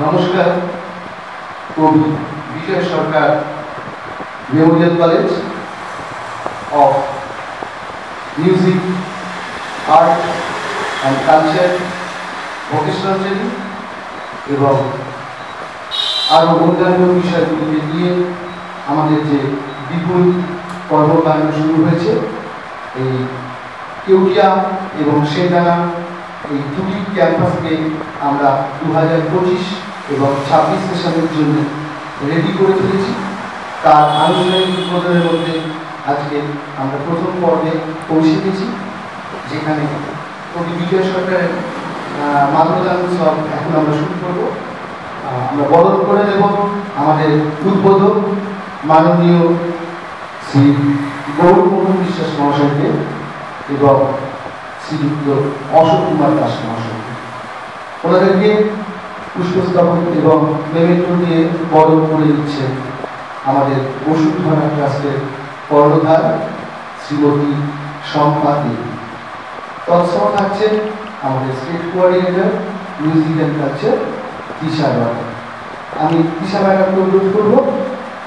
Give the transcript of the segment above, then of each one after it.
নমস্কার। Kabi Bijay Sarkar memorial college of music, art and culture, vocational training এবং আরও অন্যান্য বিষয়গুলিকে নিয়ে আমাদের যে বিপুল কর্মকাণ্ড শুরু হয়েছে, এই কেউটিয়া এবং সেনডাঙ্গা এই দুটি ক্যাম্পাসকে আমরা 2025 এবং 26 সেশনের জন্য রেডি করে ফেলেছি। তার আনুষ্ঠানিক উদ্বোধনের মধ্যে আজকে আমরা প্রথম পর্বে পৌঁছে গেছি, যেখানে কবি বিজয় সরকারের মাল্যদান উৎসব এখন আমরা শুরু করব। আমরা বরণ করে দেব আমাদের উদ্বোধক মাননীয় শ্রী গৌরমোহন বিশ্বাস মহাশয়কে এবং শ্রীযুক্ত অশোক কুমার দাস মহাশয়কে। ওনাদেরকে পুষ্পস্তবক এবং মেমেন্টো দিয়ে বরণ করে দিচ্ছে আমাদের বসুন্ধরা ট্রাস্টের কর্ণধার শ্রীমতী শম্পা দেবী। তৎসহ থাকছেন আমাদের state coordinator music and culture Tisha Roy. আমি তিশা ম্যাডামকে অনুরোধ করব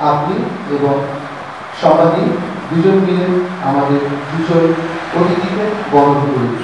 আপনি এবং সবাই দুজন মিলে আমাদের দুজন অতিথিকে বরণ করে দিন।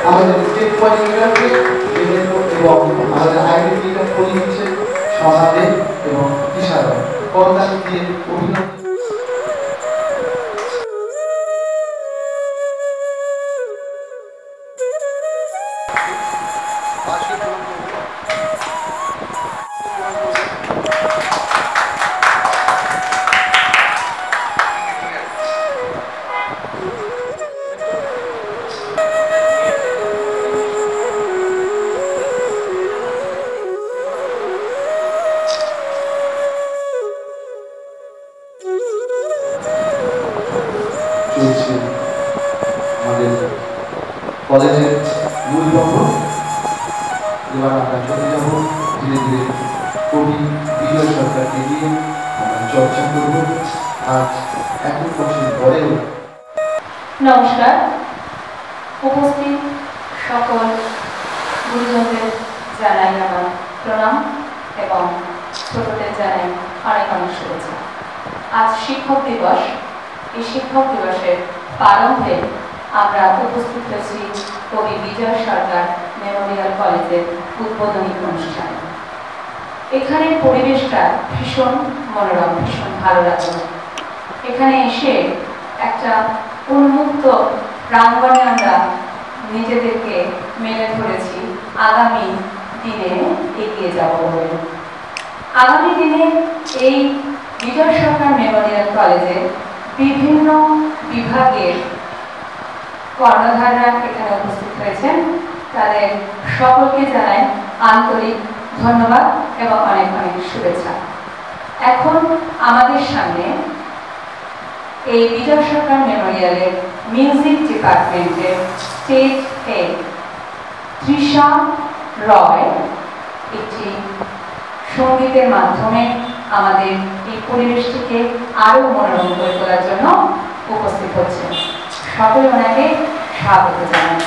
আমাদের স্টেট কোঅর্ডিনেটরকে এবং আমাদের আইডেন্টিটি পড়ে দিচ্ছে সমাজে এবং ইশারা করতালি দিয়ে অভিনন্দন। আমাদের কলেজের মূল লক্ষ্য। এবার আমরা চলে যাব ধীরে ধীরে কবি বিজয় সরকারকে নিয়ে আমরা চর্চা করব। আজ 1 বছর পরেও। নমস্কার। উপস্থিত সকল গুরুজনদের জানাই আমার প্রণাম এবং ছোটদের জানাই অনেক অনেক শুভেচ্ছা। আজ শিক্ষক দিবস। এই শিক্ষক দিবসের প্রারম্ভে আমরা উপস্থিত হয়েছি কবি বিজয় সরকার মেমোরিয়াল কলেজের উদ্বোধনী অনুষ্ঠানে। এখানে পরিবেশটা ভীষণ মনোরম, ভীষণ ভালো লাগলো। এখানে এসে একটা উন্মুক্ত প্রাঙ্গণে আমরা নিজেদেরকে মেলে ধরেছি আগামী দিনে এগিয়ে যাব বলে। আগামী দিনে এই বিজয় সরকার মেমোরিয়াল কলেজে বিভিন্ন বিভাগের কর্ণধাররা এখানে উপস্থিত হয়েছেন। তাদের সকলকে জানাই আন্তরিক ধন্যবাদ এবং অনেক অনেক শুভেচ্ছা। এখন আমাদের সামনে এই বিজয় সরকার মেমোরিয়ালের মিউজিক ডিপার্টমেন্টের স্টেট হেড তৃষা রয় একটি সঙ্গীতের মাধ্যমে আমাদের এই পরিবেশটিকে আরো মনোরম করে তোলার জন্য উপস্থিত হচ্ছেন। সকলে ওনাকে স্বাগত জানাই।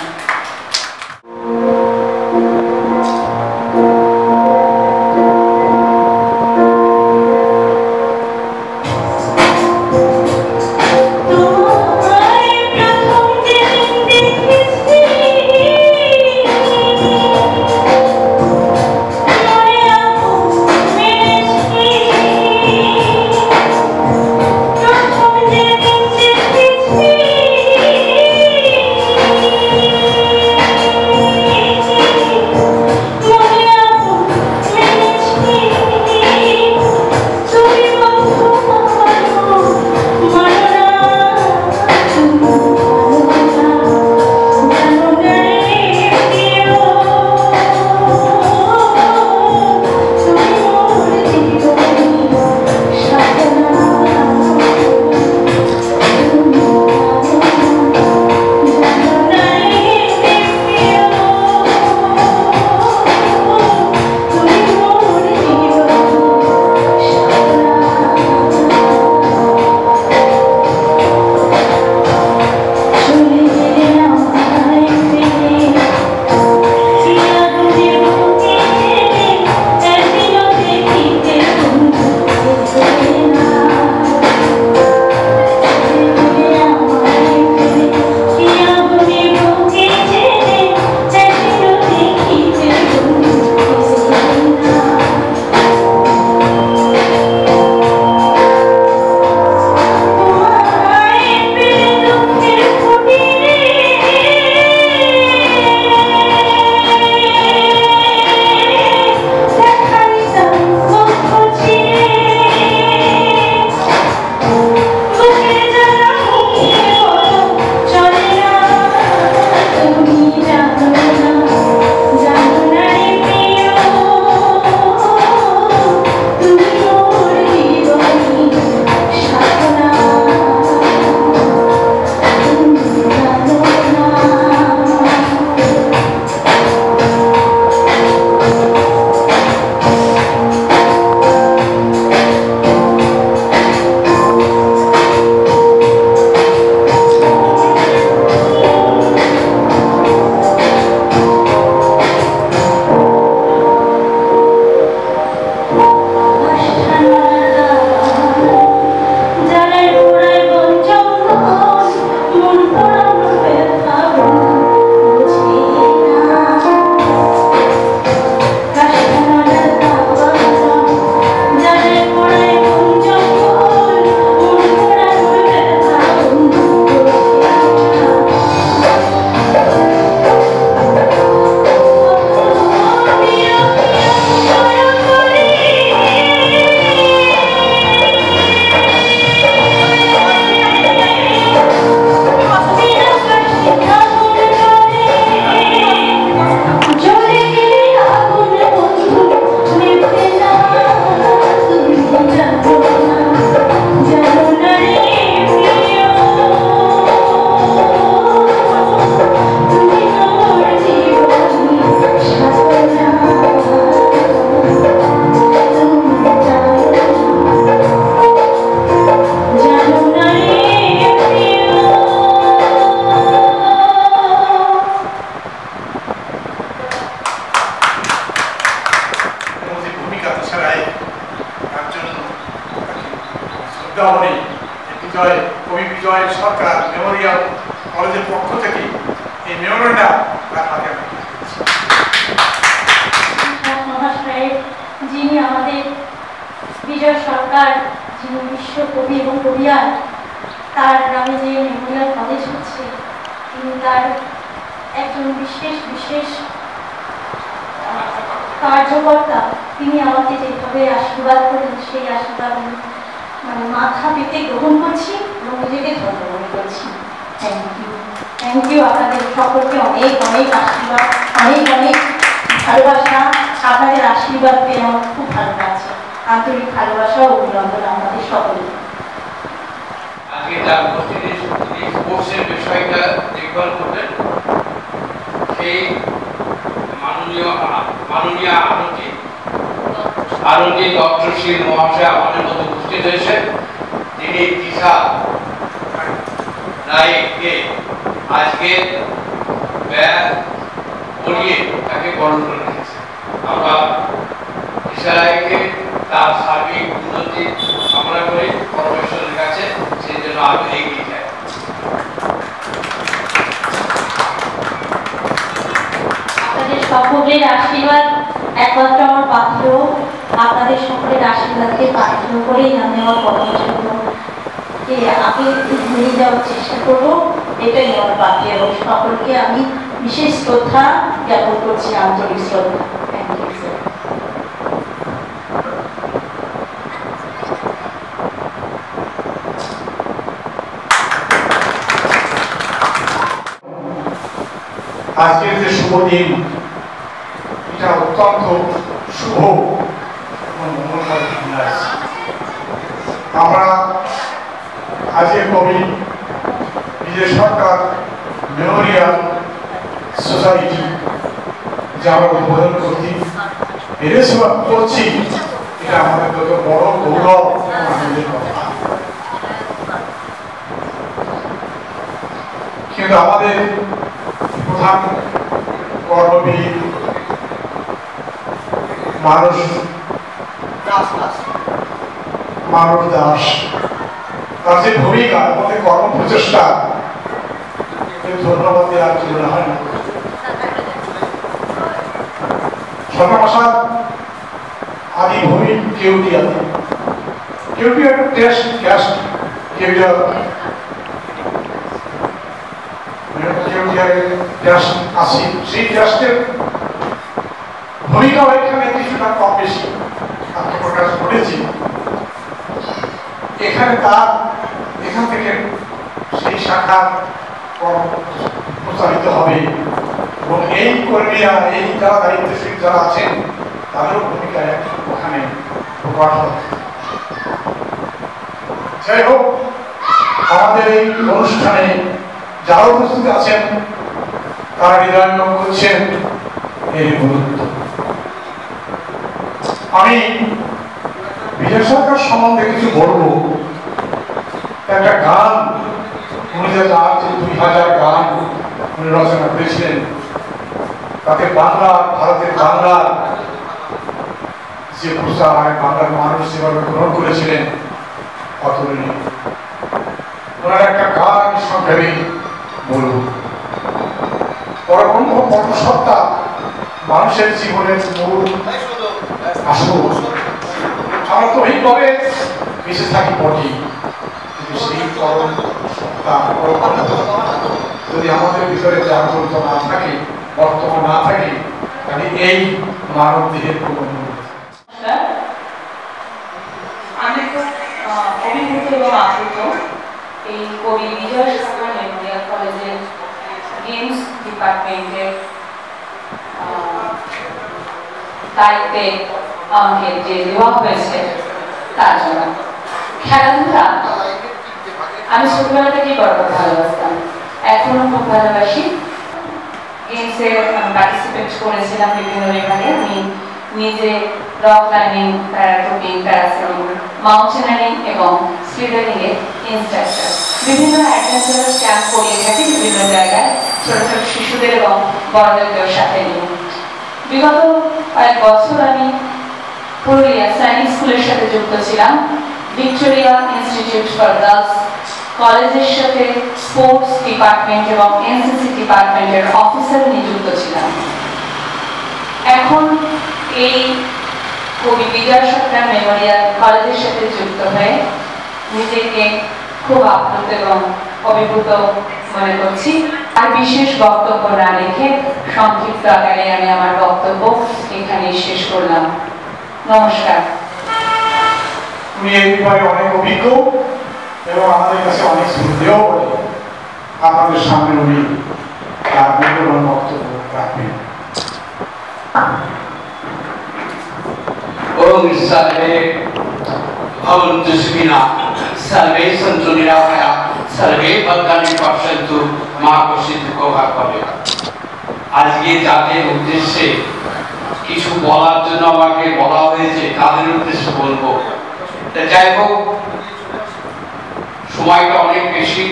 উদ্যাপনী কবি বিজয় সরকার মেমোরিয়াল কলেজের পক্ষ থেকে এই মেমোরিয়ালটা তার হাতে মহাশয়ের, যিনি আমাদের বিজয় সরকার, যিনি বিশ্ব কবি এবং কবিয়ার, তার নামে যে মেমোরিয়াল কলেজ হচ্ছে, তিনি তার একজন বিশেষ বিশেষ কার্যকর্তা। তিনি আমাকে যেভাবে আশীর্বাদ করেন, সেই আশীর্বাদ আমি মানে মাথা পেতে গ্রহণ করছি এবং নিজেকে ধন্য মনে করছি। থ্যাংক ইউ আপনাদের সকলকে অনেক অনেক আশীর্বাদ, অনেক অনেক ভালোবাসা। আপনাদের আশীর্বাদ পেয়ে আমার খুব ভালো লাগছে। আন্তরিক ভালোবাসা ও অভিনন্দন আমাদের সকলকে। আজকে তার উপস্থিতি স্পোর্টসের বিষয়টা দেখভাল করবেন সেই মাননীয় আরতি ডক্টর মহাশয় আমাদের মধ্যে উপস্থিত হয়েছেন। তিনি দিশা রায়কে আজকে ব্যাগ পরিয়ে তাকে বরণ করে রেখেছে। আমরা দিশা রায়কে তার সার্বিক উন্নতি কামনা করি পরমেশ্বরের কাছে, সেই জন্য আমি এগিয়ে যাই। আপনাদের সকলের আশীর্বাদ একমাত্র আমার পাত্র। আপনাদের সকলের আশীর্বাদকে পাত্র করেই আমি আমার পরমেশ্বরকে আগে নিয়ে যাওয়ার চেষ্টা করবো, এটাই আমার পাত্র। এবং সকলকে আমি বিশেষ শ্রদ্ধা জ্ঞাপন করছি, আন্তরিক শ্রদ্ধা। Thank you sir. আজকের যে শুভ দিন, এটা অত্যন্ত শুভ। আমরা আজকে কবি বিজয় সরকার মেমোরিয়াল সোসাইটি যে আমরা উদ্বোধন করছি, এটা আমাদের কত বড় গৌরব আনন্দের কথা। কিন্তু আমাদের প্রধান কর্মবীর মানস দাস, তার যে ভূমিকা আমাদের কর্মপ্রচেষ্টা, ধন্যবাদ দেওয়ার তুলনা হয় না। সন্ন্যাসার আদি ভূমি কেউটিয়া, কেউটিয়া একটা টেস্ট ক্যাস্ট, কেউটিয়া আসি, সেই টেস্টের ভূমিকাও এখানে কিছুটা কম বেশি আত্মপ্রকাশ করেছি। এখানে এখান থেকে সেই শাখার প্রচারিত হবে এবং এই কর্মীরা, এই যারা দায়িত্বশীল যারা আছেন, তাদেরও ভূমিকা ওখানে প্রকাশ হবে। যাই হোক, আমাদের এই অনুষ্ঠানে যারা উপস্থিত আছেন তারা হৃদয়ঙ্গম করছেন এর গুরুত্ব। আমি বিজয় সরকার সম্বন্ধে কিছু বলবো। একটা গান উনি যে 2000 গান উনি রচনা করেছিলেন, তাতে ভারতের বাংলার যে প্রচার, বাংলার মানুষ যেভাবে গ্রহণ করেছিলেন অতুলনীয়। ওনার একটা গান আমি সংক্ষেপে বলব। পরব্রহ্ম পরমসত্তা মানুষের জীবনের মূল আসল। আমরা তো এইভাবে বেঁচে থাকি বটে, কিন্তু সেই পরম সত্তা যদি আমাদের ভিতরে জাগ্রত না থাকে, বর্তমান না থাকে, তাহলে এই মানব দেহের কোনো আমি খুব অভিভূত এবং আপ্লুত এই কবি বিজয় সরকার মেমোরিয়াল কলেজের গেমস ডিপার্টমেন্টের দায়িত্বে আমাকে যে দেওয়া হয়েছে তার জন্য। খেলাধুলা আমি ছোটবেলা থেকেই বড় ভালোবাসতাম, এখনো খুব ভালোবাসি। গেমসে পার্টিসিপেট করেছিলাম বিভিন্ন বিভাগে। আমি নিজে রক ক্লাইম্বিং, প্যারাট্রুপিং, প্যারাসেলিং, মাউন্টেনারিং এবং স্লিডারিং এর ইনস্ট্রাক্টর। বিভিন্ন অ্যাডভেঞ্চারাস ক্যাম্প করিয়ে থাকি বিভিন্ন জায়গায়, ছোট ছোট শিশুদের এবং বড়দেরকেও সাথে নিয়ে। বিগত কয়েক বছর আমি পুরুলিয়া সৈনিক স্কুলের সাথে যুক্ত ছিলাম। ভিক্টোরিয়া ইনস্টিটিউট ফর গার্লস কলেজের সাথে স্পোর্টস ডিপার্টমেন্ট এবং এনসিসি ডিপার্টমেন্টের অফিসার নিযুক্ত ছিলাম। এখন এই কবি বিজয় সরকার মেমোরিয়াল কলেজের সাথে যুক্ত হয়ে নিজেকে খুব আপ্লুত এবং অভিভূত মনে করছি। আর বিশেষ বক্তব্য না রেখে সংক্ষিপ্ত আকারে আমি আমার বক্তব্য এখানে শেষ করলাম। নমস্কার। উনি এই ব্যাপারে অনেক অভিজ্ঞ এবং আমাদের কাছে অনেক শ্রদ্ধেয় বলে আপনাদের সামনে উনি তার মূল্যবান বক্তব্য রাখবেন। ओम सर्वे भवन्तु सुखिनः सर्वे सन्तु निरामयाः सर्वे भद्राणि पश्यन्तु मा कश्चित् दुःखभाग् भवेत्। আজকে যাদের উদ্দেশ্যে কিছু বলার জন্য আমাকে বলা হয়েছে তাদের উদ্দেশ্যে বলবো। যাই হোক, সময়টা অনেক বেশি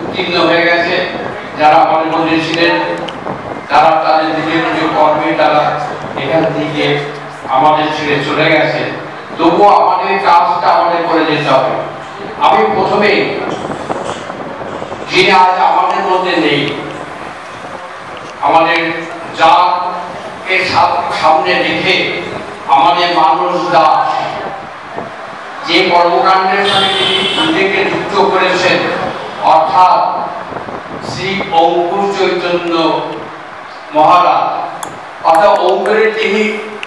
উত্তীর্ণ হয়ে গেছে। যারা আমাদের মধ্যে ছিলেন তারা তাদের নিজের নিজের কর্মে তারা এখান থেকে আমাদের ছেড়ে চলে গেছে, তবুও আমাদের কাজটা আমাদের করে যেতে হবে। আমি প্রথমে যিনি আজ আমাদের মধ্যে নেই, আমাদের যাকে সামনে রেখে আমাদের মানুষ দাস যে কর্মকাণ্ডের সাথে তিনি নিজেকে যুক্ত করেছেন, অর্থাৎ শ্রী অঙ্কুর চৈতন্য মহারাজ, অর্থাৎ অঙ্কুরের তিনি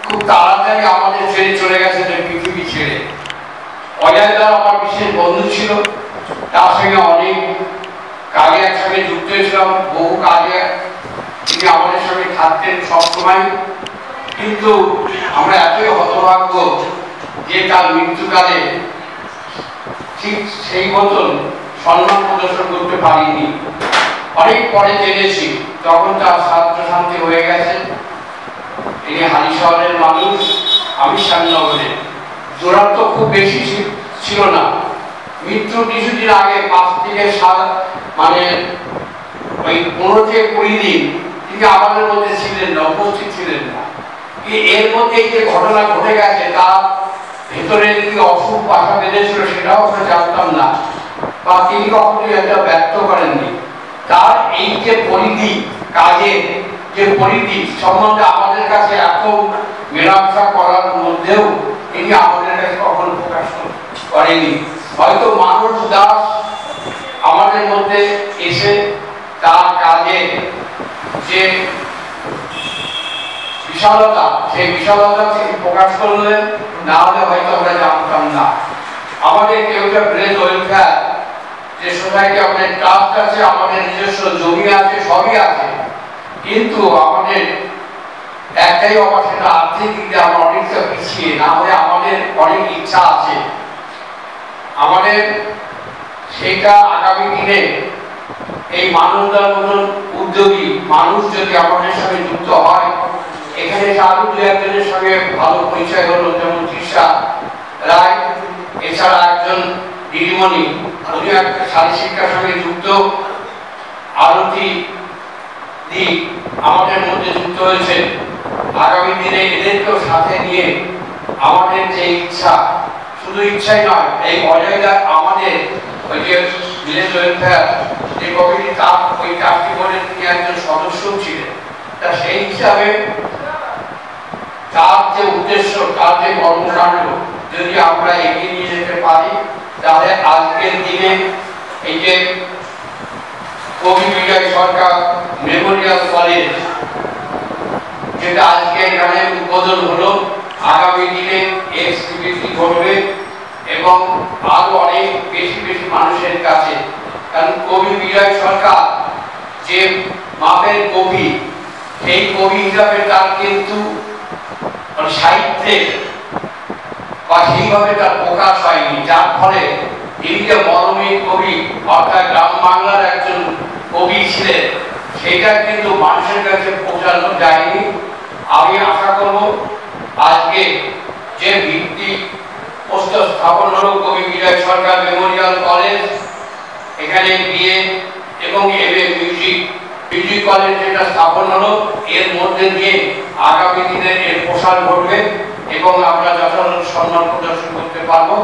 খুব তাড়াতাড়ি আমাদের ছেড়ে চলে গেছেন পৃথিবী ছেড়ে। অজয় দা আমার বিশেষ বন্ধু ছিল, তার সঙ্গে অনেক কাজে একসঙ্গে যুক্ত হয়েছিলাম, বহু কাজে তিনি আমাদের সঙ্গে থাকতেন সবসময়। কিন্তু আমরা এতই হতভাগ্য যে তার মৃত্যুকালে ঠিক সেই মতন সম্মান প্রদর্শন করতে পারিনি। অনেক পরে জেনেছি, তখন তার ছাত্র শান্তি হয়ে গেছে। তিনি হালি শহরের মানুষ, আমি শ্যামনগরের। দূরত্ব খুব বেশি ছিল না। মৃত্যুর কিছুদিন আগে 5 থেকে 7 মানে ওই 15 থেকে 20 দিন তিনি আমাদের মধ্যে ছিলেন না, উপস্থিত ছিলেন না। এর মধ্যে এই যে ঘটনা ঘটে গেছে তার ভেতরে কি অসুখ বাসা বেঁধেছিল সেটাও আমরা জানতাম না, বা তিনি কখনোই এটা ব্যক্ত করেননি। তার এই যে পরিধি, কাজের যে পরিধি সম্বন্ধে আমাদের কাছে এত মেলামেশা করার মধ্যেও তিনি আমাদের কাছে কখনো প্রকাশ করেনি। হয়তো মানুষ দাস আমাদের মধ্যে এসে তার কাজে যে বিশালতা, সেই বিশালতা তিনি প্রকাশ করলেন, না হলে হয়তো আমরা জানতাম না। আমাদের কেউ ব্রেন ওয়েলফেয়ার যে সোসাইটি, আমাদের ট্রাস্ট আছে, আমাদের নিজস্ব জমি আছে, সবই আছে, কিন্তু আমাদের একটাই অভাব, সেটা আর্থিক দিক দিয়ে আমরা অনেকটা পিছিয়ে। না হলে আমাদের অনেক ইচ্ছা আছে, আমাদের সেটা আগামী দিনে এই মানুষদের মতন উদ্যোগী মানুষ যদি আমাদের সঙ্গে যুক্ত হয়, এখানে আরো 2-1 সঙ্গে ভালো পরিচয় হলো, যেমন তৃষা রায়, এছাড়া একজন দিদিমণি, উনি একটা শারীর শিক্ষার সঙ্গে যুক্ত, আরতি দি আমাদের মধ্যে যুক্ত হয়েছে। আগামী দিনে এদেরকেও সাথে নিয়ে আমাদের যে ইচ্ছা, শুধু ইচ্ছাই নয়, এই অজয়দা আমাদের ওই যে ভিলেজ ওয়েলফেয়ার যে কমিটি, তার ওই ট্রাস্টি বোর্ডের তিনি একজন সদস্য ছিলেন। তা সেই হিসাবে তার যে উদ্দেশ্য, তার যে কর্মকাণ্ড যদি আমরা এগিয়ে নিয়ে যেতে পারি, তাহলে আজকের দিনে এই যে কবি বিজয় সরকার মেমোরিয়াল কলেজ যেটা আজকে এখানে উদ্বোধন হলো, আগামী দিনে এর স্বীকৃতি ঘটবে এবং আরো অনেক বেশি বেশি মানুষের কাছে। কারণ কবি বিজয় সরকার যে মাপের কবি, সেই কবি হিসাবে তার কিন্তু সাহিত্যে বা সেইভাবে তার প্রকাশ হয়নি, যার ফলে তিনি যে মরমী কবি, অর্থাৎ গ্রাম বাংলার একজন কবি ছিলেন, সেটা কিন্তু মানুষের কাছে পৌঁছানো যায়নি। আমি আশা করব আজকে যে ভিত্তি প্রস্তর স্থাপন হলো কবি বিজয় সরকার মেমোরিয়াল কলেজ, এখানে বিএ এবং এমএ মিউজিক কলেজ যেটা স্থাপন হলো, এর মধ্যে দিয়ে আগামী দিনে এর প্রসার ঘটবে এবং আমরা যথাযথ সম্মান প্রদর্শন করতে পারবো।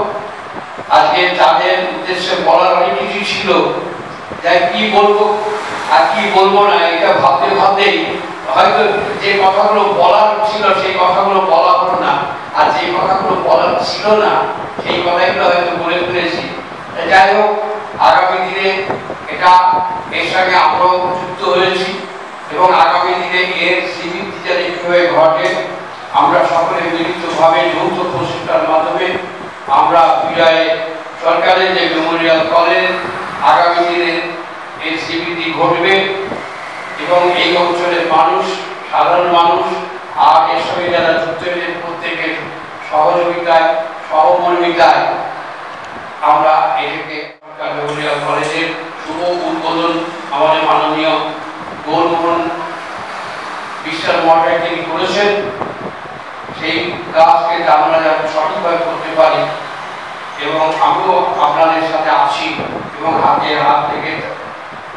আজকে তাদের উদ্দেশ্যে বলার অনেক কিছু ছিল, যাই কি বলবো আর কি বলবো না এটা ভাবতে ভাবতেই হয়তো যে কথাগুলো বলার ছিল সেই কথাগুলো বলা হলো না, আর যে কথাগুলো বলার ছিল না সেই কথাগুলো হয়তো বলে ফেলেছি। যাই হোক, আগামী দিনে এটা এর সঙ্গে আমরাও যুক্ত হয়েছি এবং আগামী দিনে এর স্মৃতি যাতে কিভাবে ঘটে আমরা সকলে মিলিতভাবে যৌথ প্রচেষ্টার মাধ্যমে আমরা বিজয় সরকারের যে মেমোরিয়াল কলেজ আগামী দিনে এর স্মৃতি ঘটবে এবং এই অঞ্চলের মানুষ, সাধারণ মানুষ আর এর সঙ্গে যারা যুক্ত হয়েছে প্রত্যেকের সহযোগিতায় সহমর্মিতায় আমরা এটাকে মেমোরিয়াল কলেজের শুভ উদ্বোধন আমাদের মাননীয় গৌরমোহন বিশ্বাস মহাশয় তিনি করেছেন। সেই কাজকে আমরা যাতে সঠিকভাবে করতে পারি এবং আমিও আপনাদের সাথে আছি এবং হাতে হাত থেকে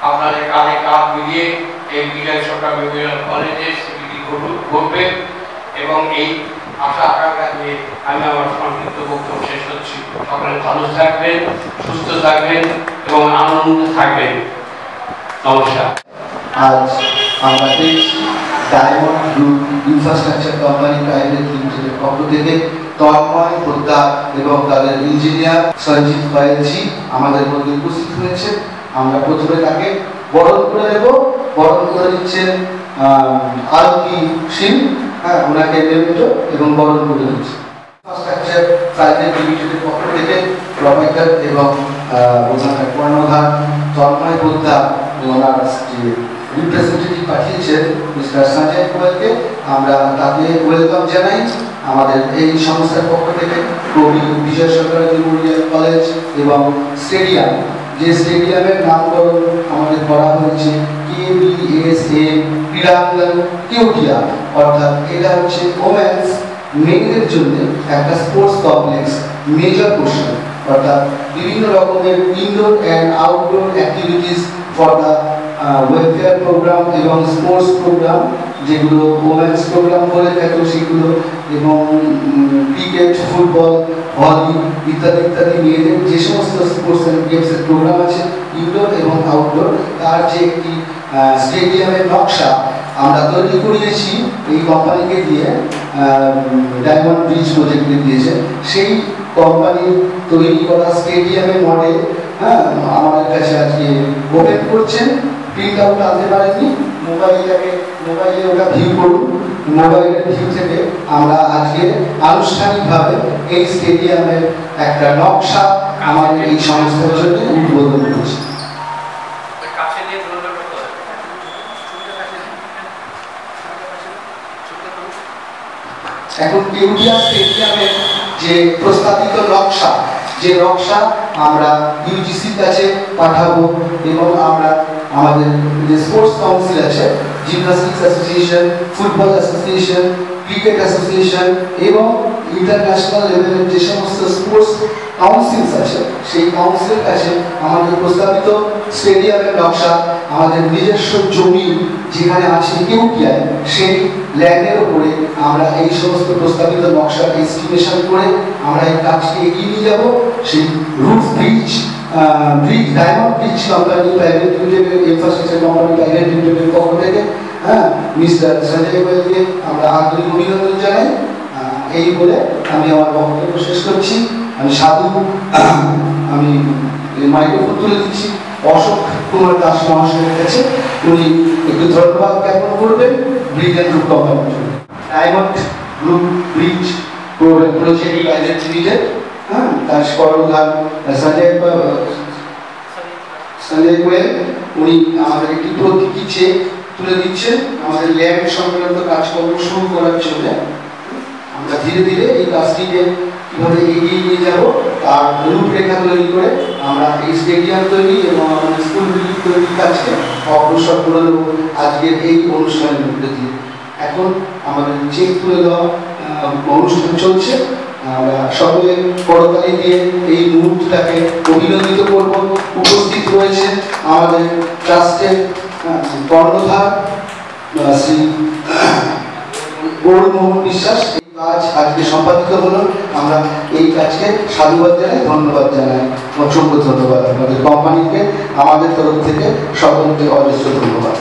আপনাদের কাঁধে কাঁধ মিলিয়ে এই বিজয় সরকার মেমোরিয়াল কলেজের স্মৃতি ঘটবে এবং এই আশা আকাঙ্ক্ষা নিয়ে আমি আমার সংক্ষিপ্ত বক্তব্য শেষ করছি। সকলে ভালো থাকবেন, সুস্থ থাকবেন এবং আনন্দ থাকবেন। নমস্কার। আজ আমরা দেখছি diamond group infrastructure company private লিমিটেডের পক্ষ থেকে তন্ময় পোদ্দার এবং তাদের ইঞ্জিনিয়ার সঞ্জিত পায়েলজি আমাদের মধ্যে উপস্থিত হয়েছে। আমরা প্রথমে তাকে বরণ করে নেব। বরণ করে নিচ্ছেন আরতি সিং, হ্যাঁ, ওনাকে নেবেন এবং বরণ করে নিচ্ছে ইনফ্রাস্ট্রাকচার প্রাইভেট লিমিটেডের পক্ষ থেকে প্রোভাইডার এবং ওনার কর্ণধার তন্ময় পোদ্দার ওনার রিপ্রেজেন্টেটিভ পাঠিয়েছেন মিস্টার সঞ্জয় গোয়েলকে। আমরা তাকে ওয়েলকাম জানাই। আমাদের এই সংস্থার পক্ষ থেকে কবি বিজয় সরকার মেমোরিয়াল কলেজ এবং স্টেডিয়াম, যে স্টেডিয়ামের নামকরণ আমাদের করা হয়েছে KBSA ক্রীড়াঙ্গন কেউটিয়া, অর্থাৎ এটা হচ্ছে ওমেন্স মেয়েদের জন্য একটা স্পোর্টস কমপ্লেক্স মেজর পোর্শন, অর্থাৎ বিভিন্ন রকমের indoor and outdoor activities for the welfare programme এবং স্পোর্টস প্রোগ্রাম, যেগুলো ওমেন্স প্রোগ্রাম বলে থাকে সেগুলো, এবং ক্রিকেট, ফুটবল, ভলি ইত্যাদি ইত্যাদি মেয়েদের যে সমস্ত স্পোর্টস অ্যান্ড গেমসের প্রোগ্রাম আছে ইনডোর এবং আউটডোর, তার যে একটি স্টেডিয়ামের নকশা আমরা তৈরি করিয়েছি এই কোম্পানিকে দিয়ে, ডায়মন্ড ব্রিজ প্রজেক্টকে দিয়েছে। সেই কোম্পানির তৈরি করা স্টেডিয়ামের মডেল, হ্যাঁ, আমাদের কাছে আজকে ওপেন করছেন। প্রিন্ট আউট আনতে পারেননি, মোবাইলে ওটা ভিউ করুন। মোবাইলের ভিউ থেকে আমরা আজকে আনুষ্ঠানিকভাবে এই স্টেডিয়ামের একটা নকশা আমাদের এই সংস্থার জন্য উদ্বোধন করছি। এখন কেউটিয়া স্টেডিয়ামের যে প্রস্তাবিত নকশা, যে নকশা আমরা ইউজিসির কাছে পাঠাবো এবং আমরা আমাদের যে স্পোর্টস কাউন্সিল আছে, gymnastics association, football association, cricket association এবং ইন্টারন্যাশনাল লেভেলের যে সমস্ত স্পোর্টস কাউন্সিলস আছে সেই কাউন্সিলের কাছে আমাদের প্রস্তাবিত স্টেডিয়ামের নকশা, আমাদের নিজস্ব জমি যেখানে আছে কেউটিয়ায় সেই ল্যান্ডের উপরে আমরা এই সমস্ত প্রস্তাবিত নকশার এস্টিমেশন করে আমরা এই কাজকে এগিয়ে নিয়ে যাব। সেই roof bridge diamond bridge company private লিমিটেডের ইনফ্রাস্ট্রাকচার কোম্পানি প্রাইভেট লিমিটেডের পক্ষ থেকে, হ্যাঁ, মিস্টার সঞ্জয় গোয়েলকে আমরা আন্তরিক অভিনন্দন জানাই। এই বলে আমি আমার বক্তব্য শেষ করছি। আমি সাধু, আমি মাইক্রোফোন তুলে দিচ্ছি অশোক কুমার দাস মহাশয়ের কাছে। উনি একটু ধন্যবাদ জ্ঞাপন করবেন ব্রিজ অ্যান্ড রুফ কোম্পানির জন্য। Diamond group bridge project private limited, হ্যাঁ, তার কর্ণধার সঞ্জয় গোয়েল, উনি আমাদের একটি প্রতীকী চেক তুলে দিচ্ছেন আমাদের ল্যান্ড সংক্রান্ত কাজকর্ম শুরু করার জন্য। আমরা ধীরে ধীরে এই কাজটিকে কিভাবে এগিয়ে নিয়ে যাব তার রূপরেখা তৈরি করে আমরা এই স্টেডিয়াম তৈরি এবং আমাদের স্কুল বিল্ডিং তৈরির কাজকে অগ্রসর করে দেবো আজকের এই অনুষ্ঠানের মধ্যে দিয়ে। এখন আমাদের চেক তুলে দেওয়া অনুষ্ঠান চলছে। আমরা সকলে করতালি দিয়ে এই মুহূর্তটাকে অভিনন্দিত করব। উপস্থিত রয়েছেন আমাদের ট্রাস্টের কর্ণধার শ্রী গৌরমোহন বিশ্বাস। এই কাজ কাজ আজকে সম্পাদিত হলো। আমরা এই কাজকে সাধুবাদ জানাই, ধন্যবাদ জানাই, অসংখ্য ধন্যবাদ আপনাদের কোম্পানিকে, আমাদের তরফ থেকে সকলকে অজস্র ধন্যবাদ।